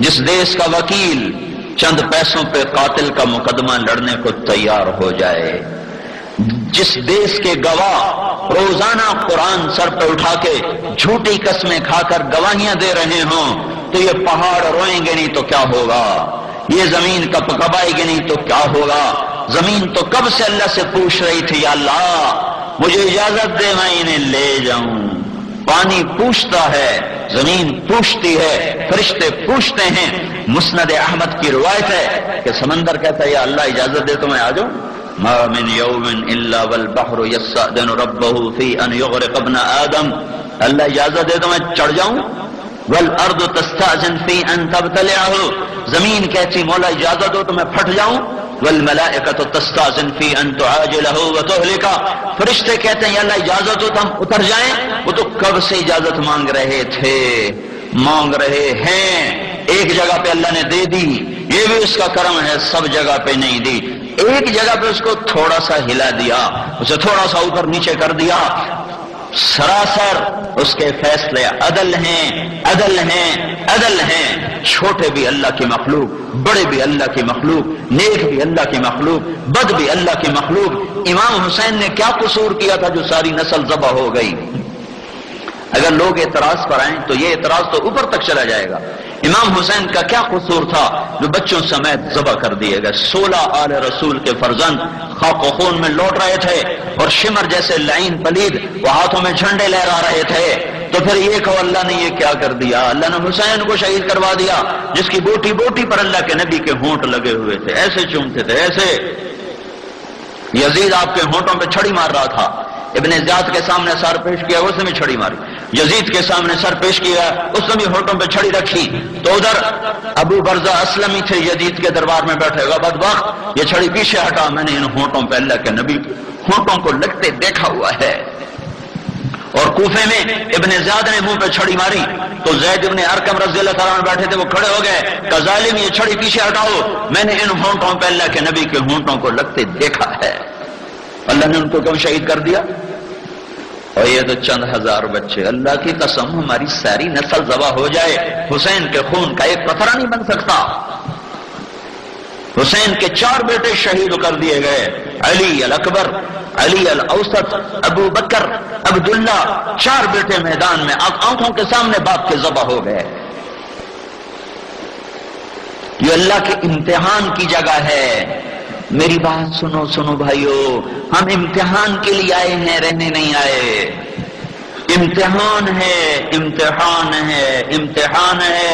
جس دیش کا وکیل چند پیسوں پہ قاتل کا مقدمہ لڑنے کو تیار ہو جائے، جس دیش کے گواہ روزانہ قرآن سر پہ اٹھا کے جھوٹی قسمیں کھا کر گواہیاں دے رہے ہوں، تو یہ پہاڑ روئیں گے نہیں تو کیا ہوگا، یہ زمین کب کبائے گی نہیں تو کیا ہوگا۔ زمین تو کب سے اللہ سے پوچھ رہی تھی، یا اللہ مجھے اجازت دے میں انہیں لے جاؤں۔ پانی پوچھتا ہے، زمین پوچھتی ہے، فرشتے پوچھتے ہیں۔ مسند احمد کی روایت ہے کہ سمندر کہتا ہے یا اللہ اجازت دے تو میں آ جاؤں۔ ما من یوم الا والبحر یستأذن ربه فی ان یغرق ابن آدم، اللہ اجازت دے تو میں چڑھ جاؤں۔ والارض تستأذن فی ان تبتلعه، زمین کہتی مولا اجازت دو تو میں پھٹ جاؤں۔ والملائکۃ تستأذن فی ان تعاجلہ وتہلکہ، فرشتے کہتے ہیں یا اللہ اجازت دو تو ہم اتر جائیں۔ وہ تو کب سے اجازت مانگ رہے تھے، مانگ رہے ہیں، ایک جگہ پہ اللہ نے دے دی، یہ بھی اس کا کرم ہے، سب جگہ پہ نہیں دی، ایک جگہ پہ اس کو تھوڑا سا ہلا دیا، اسے تھوڑا سا اوپر نیچے کر دیا۔ سراسر اس کے فیصلے عدل ہیں، عدل ہیں، عدل ہیں۔ چھوٹے بھی اللہ کی مخلوق، بڑے بھی اللہ کی مخلوق، نیک بھی اللہ کی مخلوق، بد بھی اللہ کی مخلوق۔ امام حسین نے کیا قصور کیا تھا جو ساری نسل ذبح ہو گئی؟ اگر لوگ اعتراض پر آئیں تو یہ اعتراض تو اوپر تک چلا جائے گا۔ امام حسین کا کیا قصور تھا جو بچوں سمیت ذبح کر دیے گئے؟ 16 آل رسول کے فرزند خاک و خون میں لوٹ رہے تھے، اور شمر جیسے لعین پلید وہ ہاتھوں میں جھنڈے لہرا رہے تھے۔ تو پھر یہ کہو اللہ نے یہ کیا کر دیا؟ اللہ نے حسین کو شہید کروا دیا، جس کی بوٹی بوٹی پر اللہ کے نبی کے ہونٹ لگے ہوئے تھے، ایسے چومتے تھے ایسے۔ یزید آپ کے ہونٹوں پہ چھڑی مار رہا تھا، ابن زیاد کے سامنے سر پیش کیا، اس نے بھی چھڑی ماری، یزید کے سامنے سر پیش کیا، اس نے بھی ہونٹوں پہ چھڑی رکھی۔ تو ادھر ابو برزہ اسلمی تھے یزید کے دربار میں بیٹھے گا، بدبخت یہ چھڑی پیچھے ہٹا، میں نے ان ہونٹوں پہ اللہ کے نبی ہونٹوں کو لگتے دیکھا ہوا ہے۔ اور کوفے میں ابن زیاد نے منہ پہ چھڑی ماری تو زید ابن ارقم رضی اللہ تعالیٰ عنہ بیٹھے تھے، وہ کھڑے ہو گئے کہ ظالم یہ چھڑی پیچھے ہٹاؤ، میں نے ان ہونٹوں پہ اللہ کے نبی کے ہونٹوں کو لگتے دیکھا ہے۔ اللہ نے ان کو کیوں شہید کر دیا؟ اور یہ تو چند ہزار بچے، اللہ کی قسم ہماری ساری نسل ذبح ہو جائے، حسین کے خون کا ایک قطرہ نہیں بن سکتا۔ حسین کے 4 بیٹے شہید کر دیے گئے، علی الاکبر، علی الاوسط، ابو بکر، عبداللہ، 4 بیٹے میدان میں آنکھوں کے سامنے باپ کے ذبح ہو گئے۔ یہ اللہ کے امتحان کی جگہ ہے۔ میری بات سنو سنو بھائیو، ہم امتحان کے لیے آئے ہیں، رہنے نہیں آئے۔ امتحان ہے، امتحان ہے، امتحان ہے،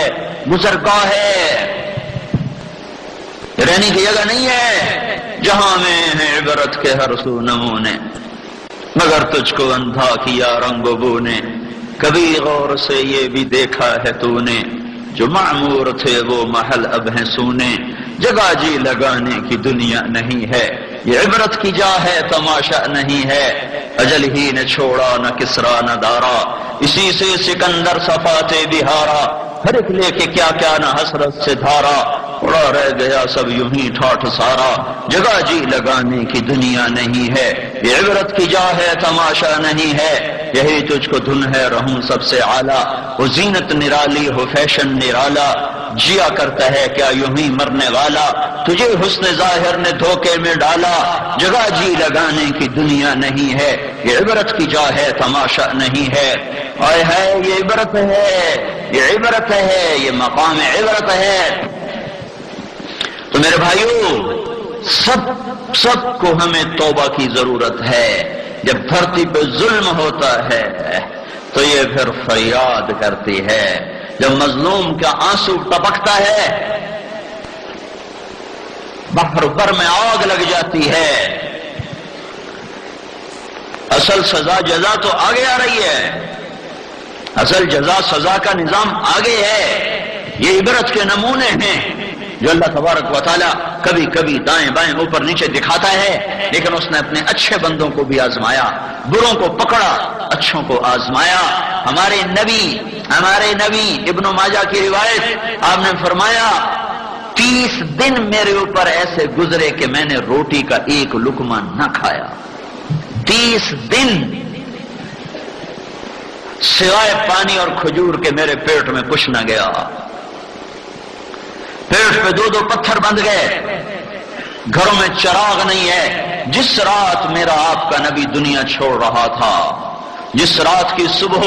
گزرگاہ ہے، رہنے کی جگہ نہیں ہے۔ جہاں میں ہے عبرت کے ہر سو نمونے، مگر تجھ کو اندھا کیا رنگ و بو نے، کبھی غور سے یہ بھی دیکھا ہے تو نے، جو معمور تھے وہ محل اب ہیں سونے، جگہ جی لگانے کی دنیا نہیں ہے، یہ عبرت کی جا ہے تماشا نہیں ہے، اجل ہی نے چھوڑا نہ کسرا نہ دارا، اسی سے سکندر صفات بہارا، ہر ایک لے کے کیا کیا نہ حسرت سے دھارا، اڑا رہ گیا سب یوں ہی ٹھاٹھ سارا، جگہ جی لگانے کی دنیا نہیں ہے، یہ عبرت کی جا ہے تماشا نہیں ہے، یہی تجھ کو دھن ہے رہوں سب سے اعلیٰ، وہ زینت نرالی ہو فیشن نرالا، جیا کرتا ہے کیا یوں ہی مرنے والا، تجھے حسن ظاہر نے دھوکے میں ڈالا، جگہ جی لگانے کی دنیا نہیں ہے، یہ عبرت کی جا ہے تماشا نہیں ہے۔ آئے ہے یہ عبرت ہے، یہ عبرت ہے، یہ مقام عبرت ہے۔ تو میرے بھائیو، سب کو ہمیں توبہ کی ضرورت ہے۔ جب دھرتی پہ ظلم ہوتا ہے تو یہ پھر فریاد کرتی ہے، جب مظلوم کا آنسو ٹپکتا ہے، بحر بر میں آگ لگ جاتی ہے، اصل سزا جزا تو آگے آ رہی ہے، اصل جزا سزا کا نظام آگے ہے۔ یہ عبرت کے نمونے ہیں جو اللہ تبارک و تعالیٰ کبھی کبھی دائیں بائیں اوپر نیچے دکھاتا ہے، لیکن اس نے اپنے اچھے بندوں کو بھی آزمایا، بروں کو پکڑا، اچھوں کو آزمایا۔ ہمارے نبی ابن ماجہ کی روایت، آپ نے فرمایا 30 دن میرے اوپر ایسے گزرے کہ میں نے روٹی کا ایک لقمہ نہ کھایا، 30 دن سوائے پانی اور کھجور کے میرے پیٹ میں کچھ نہ گیا۔ پیٹ پہ 2 پتھر بندھ گئے، گھروں میں چراغ نہیں ہے۔ جس رات میرا آپ کا نبی دنیا چھوڑ رہا تھا، جس رات کی صبح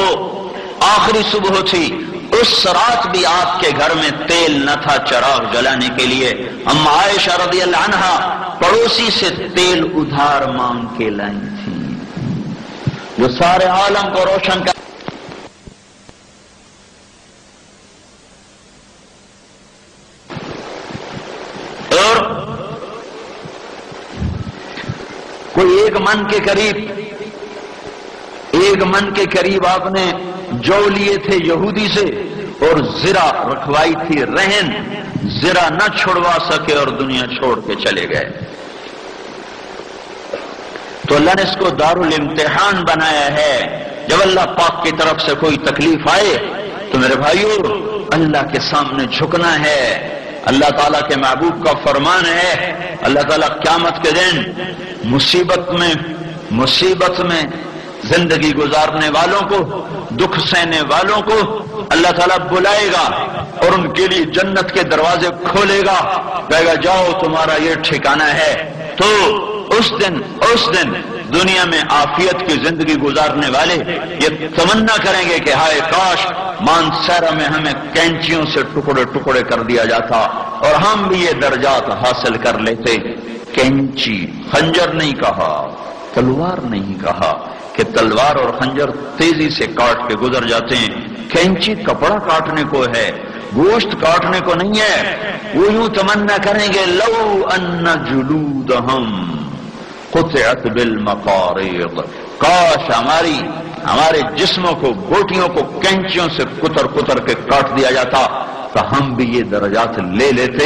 آخری صبح تھی، اس رات بھی آپ کے گھر میں تیل نہ تھا چراغ جلانے کے لیے۔ اما عائشہ رضی اللہ عنہا پڑوسی سے تیل ادھار مانگ کے لائی تھی، جو سارے عالم کو روشن کر اور کوئی 1 من کے قریب آپ نے جو لیے تھے یہودی سے، اور زرہ رکھوائی تھی رہن، زرہ نہ چھڑوا سکے اور دنیا چھوڑ کے چلے گئے۔ تو اللہ نے اس کو دارالامتحان بنایا ہے۔ جب اللہ پاک کی طرف سے کوئی تکلیف آئے تو میرے بھائیو اللہ کے سامنے جھکنا ہے۔ اللہ تعالیٰ کے محبوب کا فرمان ہے، اللہ تعالیٰ قیامت کے دن مصیبت میں زندگی گزارنے والوں کو، دکھ سہنے والوں کو اللہ تعالیٰ بلائے گا اور ان کے لیے جنت کے دروازے کھولے گا، کہے گا جاؤ تمہارا یہ ٹھکانہ ہے۔ تو اس دن دنیا میں عافیت کی زندگی گزارنے والے یہ تمنا کریں گے کہ ہائے کاش مانسیرا میں ہمیں کینچیوں سے ٹکڑے ٹکڑے کر دیا جاتا اور ہم بھی یہ درجات حاصل کر لیتے۔ کینچی، خنجر نہیں کہا، تلوار نہیں کہا کہ تلوار اور خنجر تیزی سے کاٹ کے گزر جاتے ہیں۔ کینچی کپڑا کاٹنے کو ہے، گوشت کاٹنے کو نہیں ہے۔ وہ یوں تمنا کریں گے لو ان جلودہم قطعت بالمقارض، کاش ہمارے جسموں کو، بوٹیوں کو کینچیوں سے کتر کتر کے کاٹ دیا جاتا تو ہم بھی یہ درجات لے لیتے۔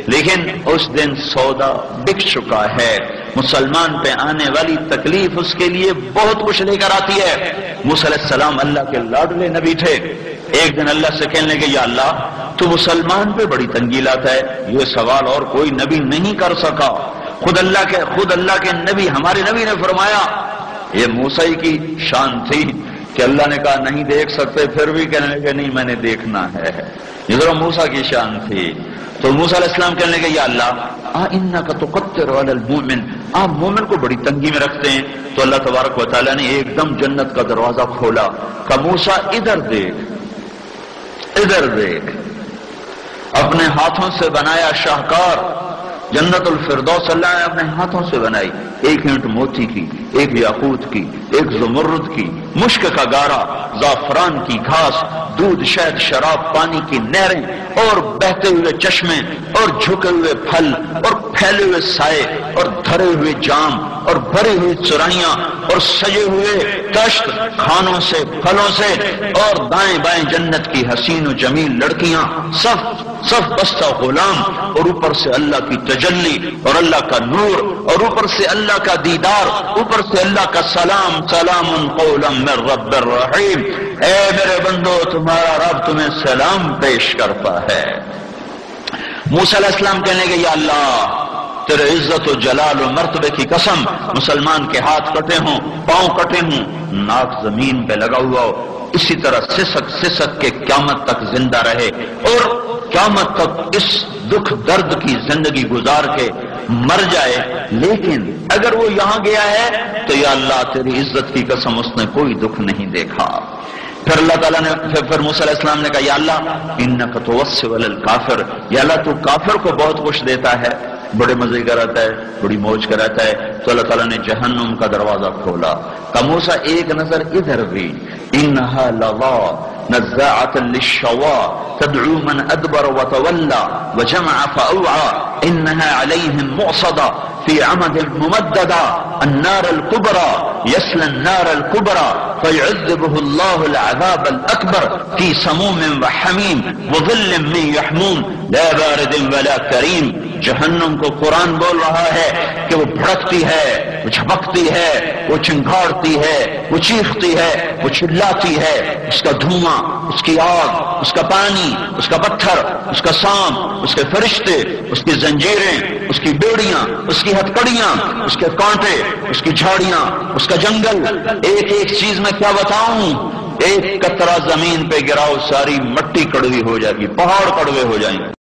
لیکن اس دن سودا بک چکا ہے۔ مسلمان پہ آنے والی تکلیف اس کے لیے بہت کچھ لے کر آتی ہے۔ موسیٰ علیہ السلام اللہ کے لاڈلے نبی تھے۔ ایک دن اللہ سے کہنے لگے یا اللہ تو مسلمان پہ بڑی تنگی لاتا ہے، یہ سوال اور کوئی نبی نہیں کر سکا۔ خود اللہ کے نبی، ہمارے نبی نے فرمایا، یہ موسیٰ کی شان تھی کہ اللہ نے کہا نہیں دیکھ سکتے، پھر بھی کہنے لگے نہیں میں نے دیکھنا ہے۔ یہ ذرا موسیٰ کی شان تھی۔ تو موسیٰ علیہ السلام کہنے لگے یا اللہ انک تقتر علی المؤمن، آپ مومن کو بڑی تنگی میں رکھتے ہیں۔ تو اللہ تبارک و تعالیٰ نے ایک دم جنت کا دروازہ کھولا، کہا موسیٰ ادھر دیکھ، اپنے ہاتھوں سے بنایا شاہکار جنت الفردوس اللہ نے اپنے ہاتھوں سے بنائی، 1 اینٹ موتی کی، 1 یاقوت کی، 1 زمرد کی، مشک کا گارا، زعفران کی گھاس، دودھ، شہد، شراب، پانی کی نہریں اور بہتے ہوئے چشمے اور جھکے ہوئے پھل اور پھیلے ہوئے سائے اور دھرے ہوئے جام اور بھری ہوئی چرائیاں اور سجے ہوئے تشت کھانوں سے، پھلوں سے، اور دائیں بائیں جنت کی حسین و جمیل لڑکیاں، صف بستہ غلام، اور اوپر سے اللہ کی تجلی اور اللہ کا نور، اور اوپر سے اللہ کا دیدار، اوپر سے اللہ کا سلام، سلام قولا من رب الرحیم۔ اے میرے بندو تمہارا رب تمہیں سلام پیش کرتا ہے۔ موسیٰ علیہ السلام کہنے لگے یا اللہ تیرے عزت و جلال و مرتبے کی قسم، مسلمان کے ہاتھ کٹے ہوں، پاؤں کٹے ہوں، ناک زمین پہ لگا ہوا ہو، اسی طرح سسک کے قیامت تک زندہ رہے اور قیامت تک اس دکھ درد کی زندگی گزار کے مر جائے۔ لیکن اگر وہ یہاں گیا ہے تو یا اللہ تیری عزت کی قسم اس نے کوئی دکھ نہیں دیکھا۔ پھر اللہ تعالیٰ نے پھر موسیٰ علیہ السلام نے کہا یا اللہ انک توسع علی الکافر، یا اللہ تو کافر کو بہت کچھ دیتا ہے، بڑے مزے کراتا ہے، بڑی موج کراتا ہے۔ تو اللہ تعالیٰ نے جہنم کا دروازہ کھولا، کہا موسیٰ ایک نظر ادھر بھی، انہا لظا نزاعۃ للشوا تدعو من ادبر وتولى وجمع فاوعى انها عليهم مؤصدة في عمد ممددة النار الكبرى يصلى النار الكبرى فيعذبه الله العذاب الأكبر في سموم وحميم وظل من يحموم لا بارد ولا كريم۔ جہنم کو قرآن بول رہا ہے کہ وہ بھڑکتی ہے، وہ جھپکتی ہے، وہ چنگھاڑتی ہے، وہ چیختی ہے، وہ چلاتی ہے، اس کا دھواں، اس کی آگ، اس کا پانی، اس کا پتھر، اس کا سانپ، اس کے فرشتے، اس کی زنجیریں، اس کی بیڑیاں، اس کی ہتکڑیاں، اس کے کانٹے، اس کی جھاڑیاں، اس کا جنگل، ایک چیز میں کیا بتاؤں، ایک قطرہ زمین پہ گراؤ ساری مٹی کڑوی ہو جائے گی، پہاڑ کڑوے ہو جائیں گے۔